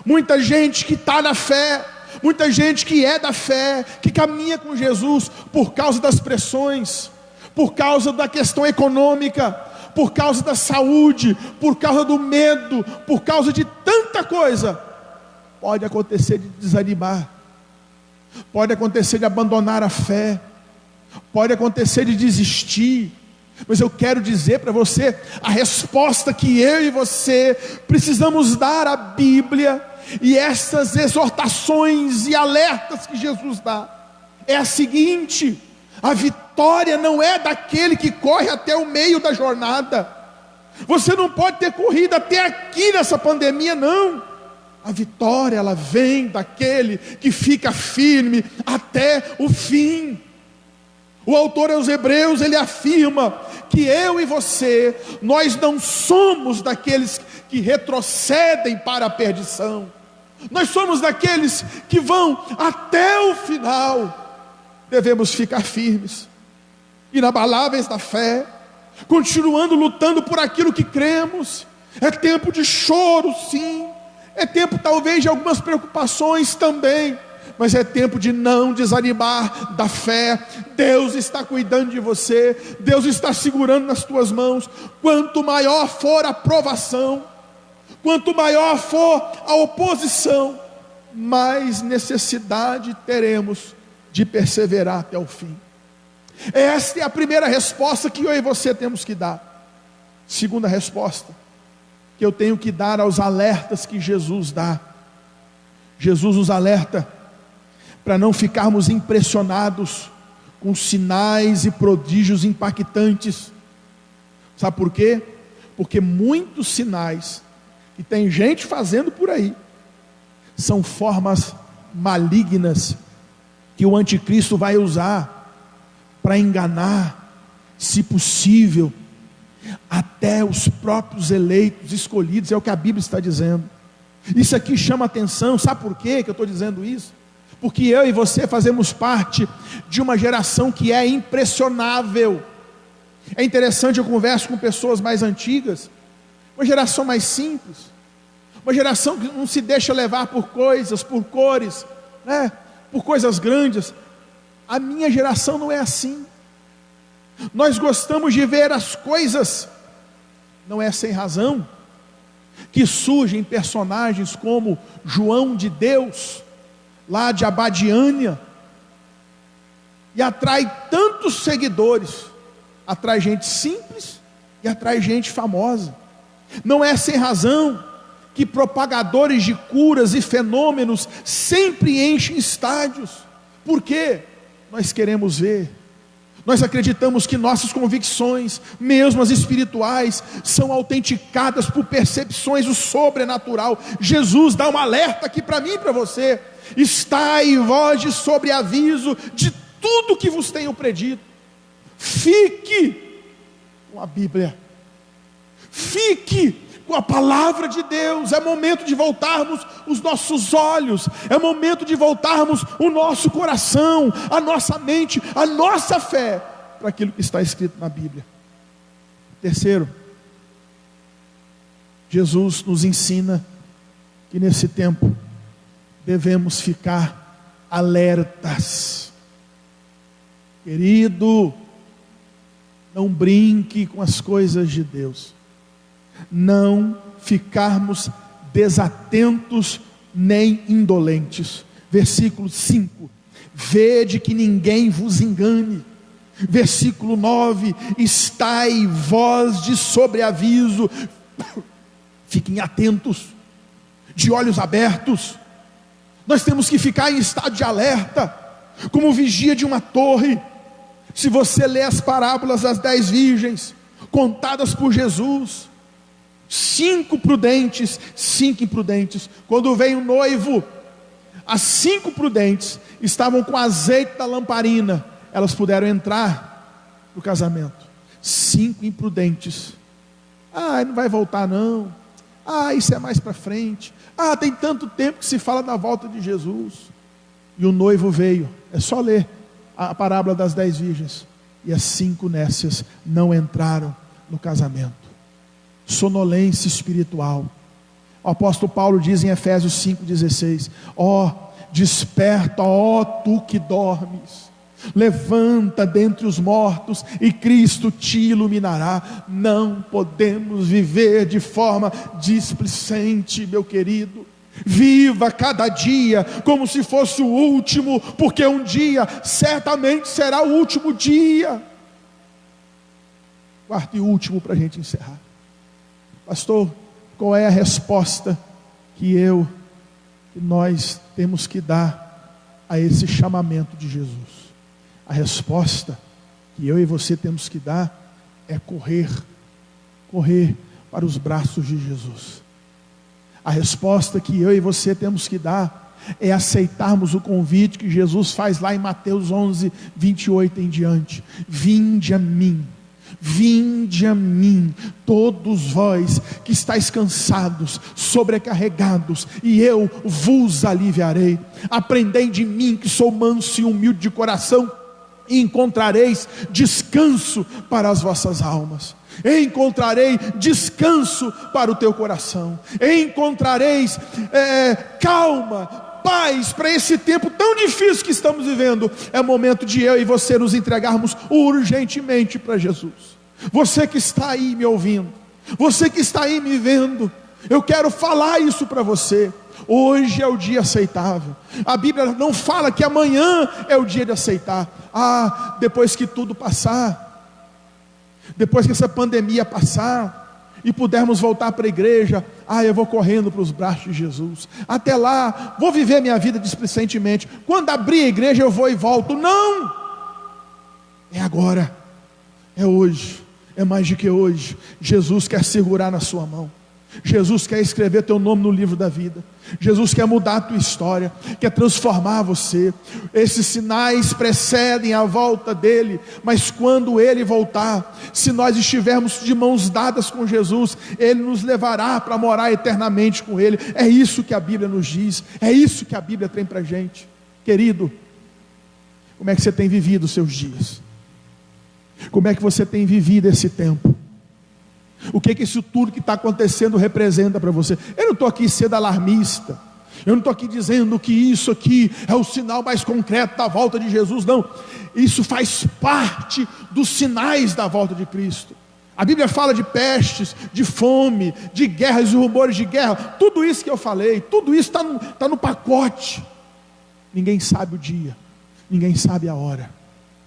Muita gente que está na fé, muita gente que é da fé, que caminha com Jesus por causa das pressões, por causa da questão econômica, por causa da saúde, por causa do medo, por causa de tanta coisa. Pode acontecer de desanimar, pode acontecer de abandonar a fé, pode acontecer de desistir. Mas eu quero dizer para você a resposta que eu e você precisamos dar à Bíblia, e essas exortações e alertas que Jesus dá, é a seguinte: a vitória não é daquele que corre até o meio da jornada. Você não pode ter corrido até aqui nessa pandemia, não. A vitória, ela vem daquele que fica firme até o fim. O autor aos Hebreus, ele afirma que eu e você, nós não somos daqueles que retrocedem para a perdição. Nós somos daqueles que vão até o final. Devemos ficar firmes, inabaláveis na fé, continuando lutando por aquilo que cremos. É tempo de choro, sim. É tempo talvez de algumas preocupações também, mas é tempo de não desanimar da fé. Deus está cuidando de você, Deus está segurando nas tuas mãos. Quanto maior for a provação, quanto maior for a oposição, mais necessidade teremos de perseverar até o fim. Esta é a primeira resposta que eu e você temos que dar. Segunda resposta que eu tenho que dar aos alertas que Jesus dá. Jesus nos alerta para não ficarmos impressionados com sinais e prodígios impactantes. Sabe por quê? Porque muitos sinais que tem gente fazendo por aí são formas malignas que o anticristo vai usar para enganar, se possível, até os próprios eleitos, escolhidos, é o que a Bíblia está dizendo. Isso aqui chama atenção, sabe por quê que eu estou dizendo isso? Porque eu e você fazemos parte de uma geração que é impressionável. É interessante, eu converso com pessoas mais antigas, uma geração mais simples, uma geração que não se deixa levar por coisas, por cores, né? Por coisas grandes. A minha geração não é assim. Nós gostamos de ver as coisas, não é sem razão, que surgem personagens como João de Deus, lá de Abadiânia, e atrai tantos seguidores, atrai gente simples e atrai gente famosa. Não é sem razão que propagadores de curas e fenômenos sempre enchem estádios. Por quê? Nós queremos ver. Nós acreditamos que nossas convicções, mesmo as espirituais, são autenticadas por percepções do sobrenatural. Jesus dá um alerta aqui para mim e para você: estai vós de sobreaviso de tudo que vos tenho predito. Fique com a Bíblia, fique com a palavra de Deus. É momento de voltarmos os nossos olhos, é momento de voltarmos o nosso coração, a nossa mente, a nossa fé para aquilo que está escrito na Bíblia. Terceiro, Jesus nos ensina que nesse tempo devemos ficar alertas. Querido, não brinque com as coisas de Deus, não ficarmos desatentos nem indolentes. Versículo 5: vede que ninguém vos engane. Versículo 9: estai vós de sobreaviso. Fiquem atentos, de olhos abertos. Nós temos que ficar em estado de alerta, como vigia de uma torre. Se você ler as parábolas das 10 virgens, contadas por Jesus, 5 prudentes, 5 imprudentes. Quando veio o noivo, as 5 prudentes estavam com azeite da lamparina, elas puderam entrar no casamento. 5 imprudentes: não vai voltar não, isso é mais para frente, tem tanto tempo que se fala da volta de Jesus. E o noivo veio. É só ler a parábola das 10 virgens. E as 5 nécias não entraram no casamento. Sonolência espiritual. O apóstolo Paulo diz em Efésios 5,16: desperta, tu que dormes, levanta dentre os mortos e Cristo te iluminará. Não podemos viver de forma displicente, meu querido. Viva cada dia como se fosse o último, porque um dia certamente será o último dia. Quarto e último para a gente encerrar. Pastor, qual é a resposta que nós temos que dar a esse chamamento de Jesus? A resposta que eu e você temos que dar é correr para os braços de Jesus. A resposta que eu e você temos que dar é aceitarmos o convite que Jesus faz lá em Mateus 11, 28 em diante: vinde a mim, todos vós que estáis cansados, sobrecarregados, e eu vos aliviarei. Aprendei de mim, que sou manso e humilde de coração, e encontrareis descanso para as vossas almas. Encontrarei descanso para o teu coração. Encontrareis calma, paz para esse tempo tão difícil que estamos vivendo. É momento de eu e você nos entregarmos urgentemente para Jesus. Você que está aí me ouvindo, você que está aí me vendo, eu quero falar isso para você. Hoje é o dia aceitável. A Bíblia não fala que amanhã é o dia de aceitar. Depois que tudo passar, depois que essa pandemia passar e pudermos voltar para a igreja, eu vou correndo para os braços de Jesus. Até lá, vou viver minha vida displicentemente. Quando abrir a igreja eu vou e volto. Não! É agora, é hoje, é mais do que hoje. Jesus quer segurar na sua mão. Jesus quer escrever teu nome no livro da vida. Jesus quer mudar a tua história, quer transformar você. Esses sinais precedem a volta dele, mas quando ele voltar, se nós estivermos de mãos dadas com Jesus, ele nos levará para morar eternamente com ele. É isso que a Bíblia nos diz, é isso que a Bíblia tem para a gente. Querido, como é que você tem vivido os seus dias? Como é que você tem vivido esse tempo? O que isso tudo que está acontecendo representa para você? Eu não estou aqui sendo alarmista, eu não estou aqui dizendo que isso aqui é o sinal mais concreto da volta de Jesus, não. Isso faz parte dos sinais da volta de Cristo. A Bíblia fala de pestes, de fome, de guerras e rumores de guerra. Tudo isso que eu falei, tudo isso está no pacote. Ninguém sabe o dia, ninguém sabe a hora.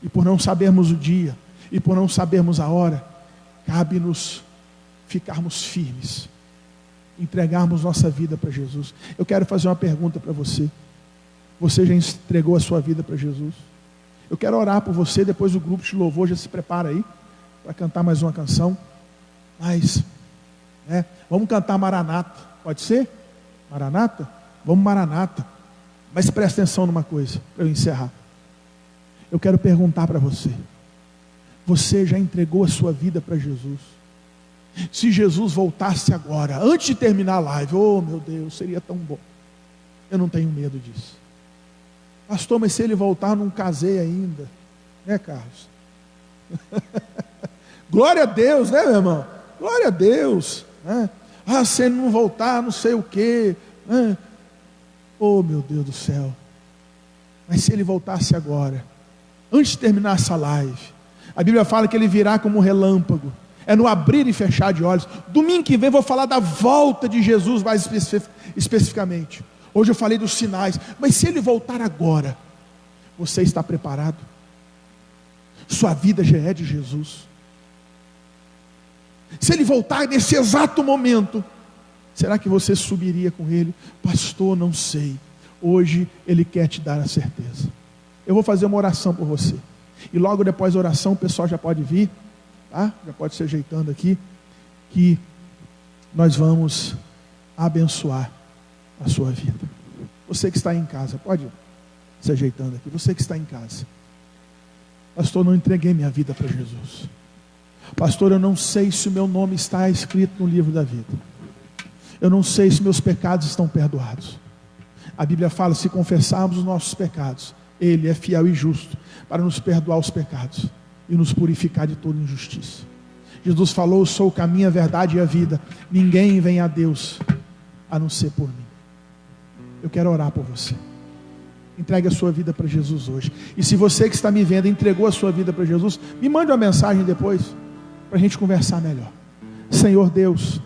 E por não sabermos o dia, e por não sabermos a hora, cabe-nos ficarmos firmes, entregarmos nossa vida para Jesus. Eu quero fazer uma pergunta para você. Você já entregou a sua vida para Jesus? Eu quero orar por você. Depois o grupo de louvor já se prepara aí para cantar mais uma canção. Mas vamos cantar Maranata, pode ser? Maranata? Vamos Maranata. Mas presta atenção numa coisa, para eu encerrar. Eu quero perguntar para você: você já entregou a sua vida para Jesus? Se Jesus voltasse agora, antes de terminar a live, oh meu Deus, seria tão bom. Eu não tenho medo disso. Pastor, mas se ele voltar, não casei ainda, né, Carlos? Glória a Deus, né, meu irmão? Glória a Deus, né? Se ele não voltar, não sei o quê, né? Oh meu Deus do céu. Mas se ele voltasse agora, antes de terminar essa live, a Bíblia fala que ele virá como um relâmpago. É no abrir e fechar de olhos. Domingo que vem vou falar da volta de Jesus mais especificamente. Hoje eu falei dos sinais. Mas se ele voltar agora, você está preparado? Sua vida já é de Jesus. Se ele voltar nesse exato momento, será que você subiria com ele? Pastor, não sei. Hoje ele quer te dar a certeza. Eu vou fazer uma oração por você. E logo depois da oração o pessoal já pode vir. Já pode se ajeitando aqui, que nós vamos abençoar a sua vida. Você que está em casa, pode se ajeitando aqui. Você que está em casa: pastor, não entreguei minha vida para Jesus. Pastor, eu não sei se o meu nome está escrito no livro da vida. Eu não sei se meus pecados estão perdoados. A Bíblia fala: se confessarmos os nossos pecados, Ele é fiel e justo para nos perdoar os pecados e nos purificar de toda injustiça. Jesus falou: eu sou o caminho, a verdade e a vida. Ninguém vem a Deus a não ser por mim. Eu quero orar por você. Entregue a sua vida para Jesus hoje. E se você que está me vendo entregou a sua vida para Jesus, me mande uma mensagem depois, para a gente conversar melhor. Senhor Deus,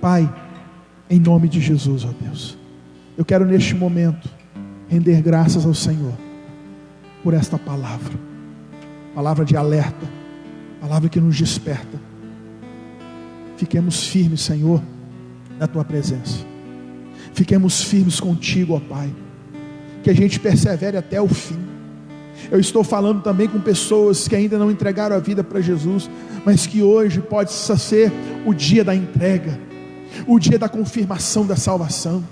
Pai, em nome de Jesus, ó Deus, eu quero neste momento render graças ao Senhor por esta palavra. Palavra de alerta, palavra que nos desperta. Fiquemos firmes, Senhor, na Tua presença. Fiquemos firmes contigo, ó Pai. Que a gente persevere até o fim. Eu estou falando também com pessoas que ainda não entregaram a vida para Jesus, mas que hoje pode ser o dia da entrega, o dia da confirmação da salvação,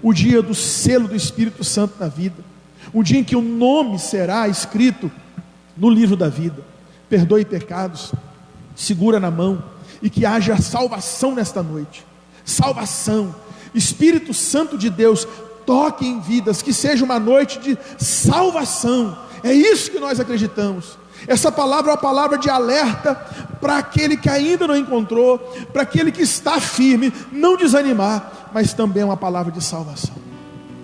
o dia do selo do Espírito Santo na vida, o dia em que o nome será escrito no livro da vida. Perdoe pecados, segura na mão, e que haja salvação nesta noite. Salvação. Espírito Santo de Deus, toque em vidas, que seja uma noite de salvação. É isso que nós acreditamos. Essa palavra é uma palavra de alerta para aquele que ainda não encontrou, para aquele que está firme, não desanimar, mas também é uma palavra de salvação.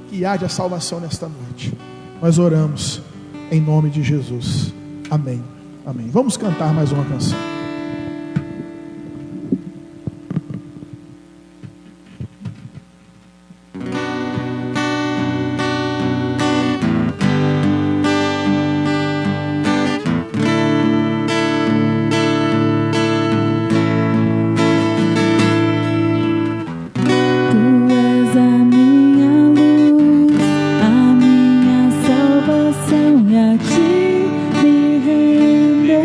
Que haja salvação nesta noite. Nós oramos em nome de Jesus. Amém. Amém. Vamos cantar mais uma canção. A ti me renderei.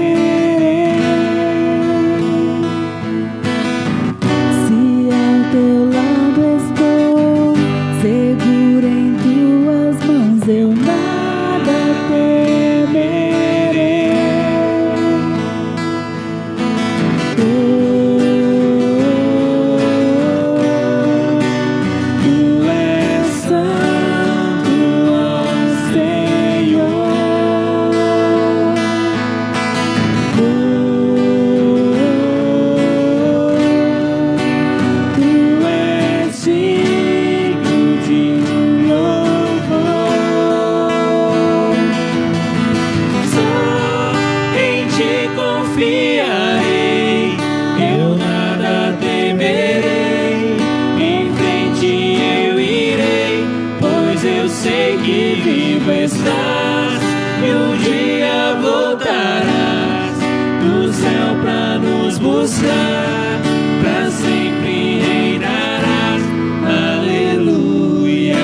que vivo estás e um dia voltarás do céu pra nos buscar, pra sempre reinarás. Aleluia.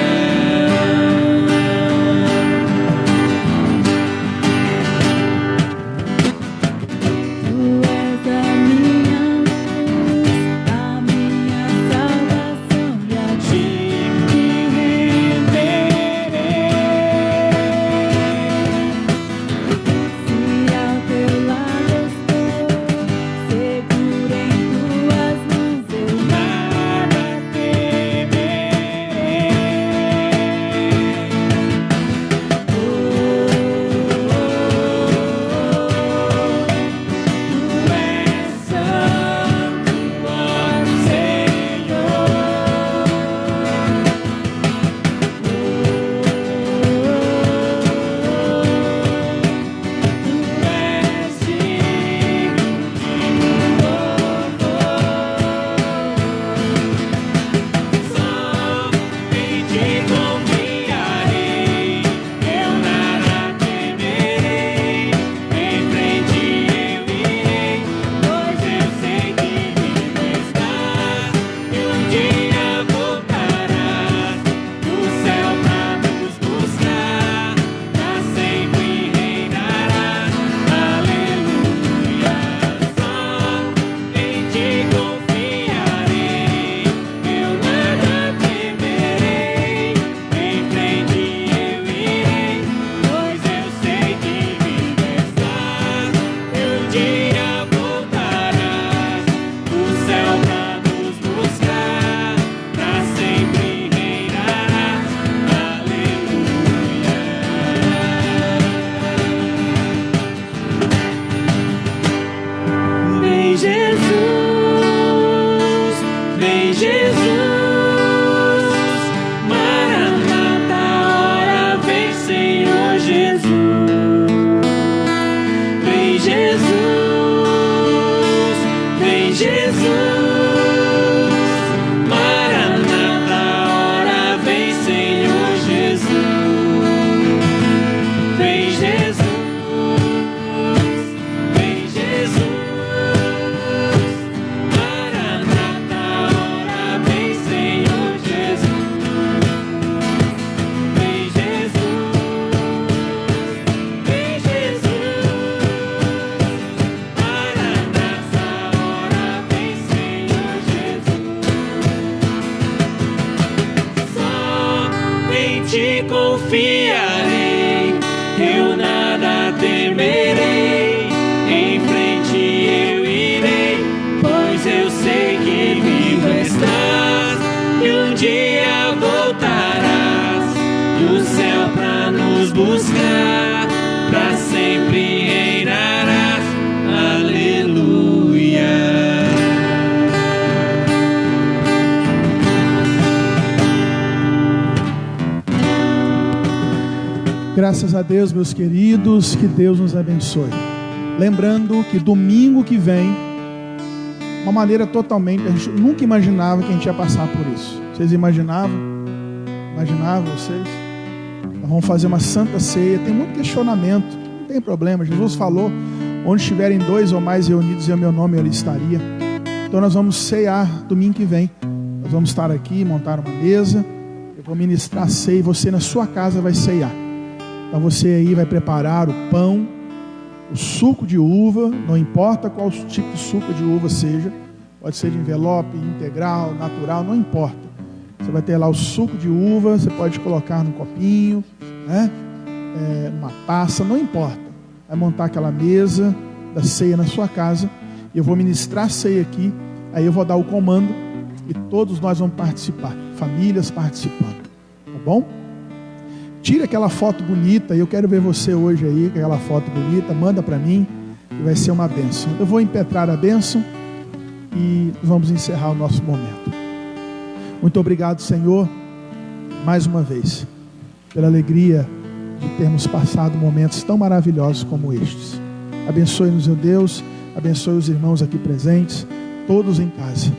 Tu és a minha luz, a minha salvação, e a ti me renderei. Se ao teu lado estou, seguro em tuas mãos, eu nada temerei. Tu és santo, ó Senhor. Tu és digno de louvor. Só em ti confiarei, eu nada temerei. Em frente eu irei, pois eu sei que vivo estás e um dia voltarás do céu pra nos buscar, pra sempre reinarás. Aleluia. Só em ti confiarei, eu nada temerei. Em frente eu irei, pois eu sei que vivo estás e um dia voltarás do céu pra nos buscar, pra sempre reinarás. Aleluia. Vem Jesus, vem Jesus, Maranata, hora vem Senhor Jesus. Vem Jesus, vem Jesus, Maranata, hora vem Senhor Jesus. Vem Jesus, vem Jesus, Maranata, hora vem Senhor Jesus. Vem Jesus, vem Jesus, Maranata, hora vem Senhor Jesus. Só em ti confiarei, eu nada temerei. Em frente eu irei, pois eu sei que vivo estás e um dia voltarás do céu pra nos buscar, pra sempre reinarás. Aleluia. Graças a Deus, meus queridos, que Deus nos abençoe. Lembrando que domingo que vem, uma maneira totalmente, a gente nunca imaginava que a gente ia passar por isso. Vocês imaginavam? Imaginavam vocês? Nós vamos fazer uma santa ceia. Tem muito questionamento, não tem problema. Jesus falou, onde estiverem 2 ou mais reunidos em meu nome, eu ali estaria. Então nós vamos ceiar domingo que vem. Nós vamos estar aqui, montar uma mesa. Eu vou ministrar a ceia e você na sua casa vai ceiar. Então você aí vai preparar o pão, o suco de uva, não importa qual tipo de suco de uva seja, pode ser de envelope, integral, natural, não importa. Você vai ter lá o suco de uva, você pode colocar num copinho, né? Numa taça, não importa. Vai montar aquela mesa da ceia na sua casa, e eu vou ministrar a ceia aqui, aí eu vou dar o comando, e todos nós vamos participar, famílias participando, tá bom? Tira aquela foto bonita, e eu quero ver você hoje aí, com aquela foto bonita, manda para mim, e vai ser uma bênção. Eu vou impetrar a bênção, e vamos encerrar o nosso momento. Muito obrigado, Senhor, mais uma vez, pela alegria de termos passado momentos tão maravilhosos como estes. Abençoe-nos, meu Deus, abençoe os irmãos aqui presentes, todos em casa.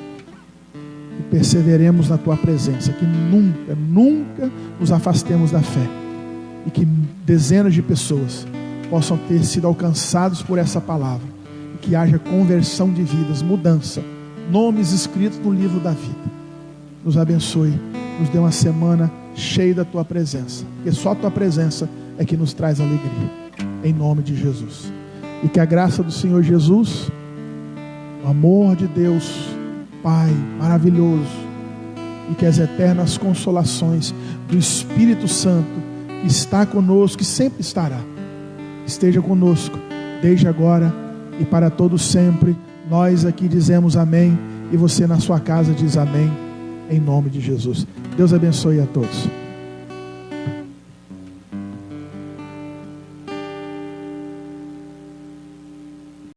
E perseveremos na Tua presença, que nunca nos afastemos da fé. e que dezenas de pessoas possam ter sido alcançados por essa palavra, e que haja conversão de vidas, mudança, nomes escritos no livro da vida. Nos abençoe, nos dê uma semana cheia da tua presença, porque só a tua presença é que nos traz alegria, em nome de Jesus. E que a graça do Senhor Jesus, o amor de Deus Pai maravilhoso, e que as eternas consolações do Espírito Santo, que está conosco e sempre estará, esteja conosco desde agora e para todos sempre. Nós aqui dizemos amém, e você na sua casa diz amém, em nome de Jesus. Deus abençoe a todos.